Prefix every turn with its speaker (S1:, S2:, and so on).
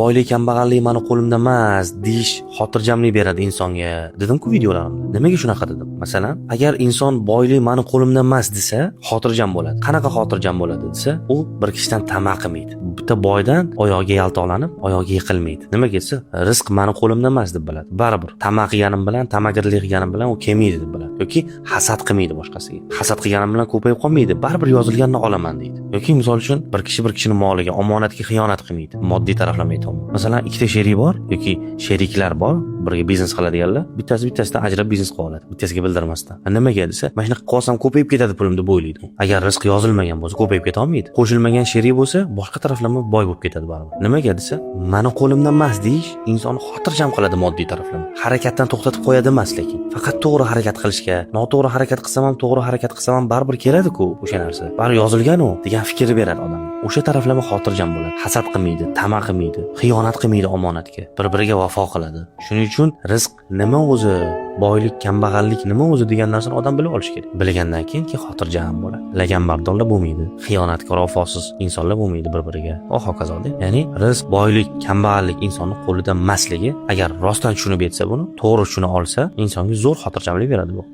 S1: boylik kambag'allik mani qo'limda emas deyish xotirjamlik beradi insonga dedim-ku videolarimda. Nimaga shunaqa dedim? Masalan, agar inson boylik mani qo'limda emas desa, xotirjam bo'ladi. Qanaqa xotirjam bo'ladi desa, u bir kishidan tama qilmaydi. Bitta boydan oyog'iga yaltoqlanib, oyog'iga yiqilmaydi. Nimaga desa, rizq mani qo'limda emas deb biladi. Baribir tama qilganim bilan, tamagirlik qilganim bilan u kelmaydi deb biladi. Yoki hasad qilmaydi boshqasiga. Hasad qilganim bilan ko'payib qolmaydi. Baribir yozilganini olaman deydi. Yoki misol uchun bir kishi bir kishining moliga, omonatga xiyonat qilmaydi. Moddiy taraflama aytayapman. Masalan, ikkita sherik bor yoki sheriklar bor, birga biznes qiladiganlar, bittasidan ajrab biznes qilib oladi, bittasiga bildirmasdan. Nimaga desa, mana shunaqa qilsam ko'payib ketadi pulim deb o'ylaydi. Agar rizq yozilmagan bo'lsa, ko'payib keta olmaydi. Qo'shilmagan sherik bo'lsa, boshqa taraflama boy bo'lib ketadi baribir. Nimaga desa, mani qo'limda emas deyish insonni xotirjam qiladi moddiy taraflama. Harakatdan to'xtatib qo'yadi emas, lekin faqat to'g'ri harakat qilishga, noto'g'ri harakat qilsam ham, to'g'ri harakat qilsam ham baribir keladi-ku o'sha narsa. Bari yozilgan-u degan fikrni beradi odamga. O'sha taraflama xotirjam bo'ladi. Hasad qilmaydi, tama qilmaydi, xiyonat qilmaydi omonatga. Bir-biriga vafo qiladi. Shuning uchun rizq nima o'zi, boylik, kambag'allik nima o'zi degan narsani odam bilib olish kerak. Bilgandan keyin xotirjam bo'ladi. Laganbardorlar bo'lmaydi, xiyonatkor, vafosiz insonlar bo'lmaydi bir-biriga va hokazoda. Ya'ni rizq, boylik, kambag'allik insonning qo'lida emasligi, agar rostdan tushunib yetsa buni, to'g'ri tushuna olsa, insonga zo'r xotirjamlik beradi bu.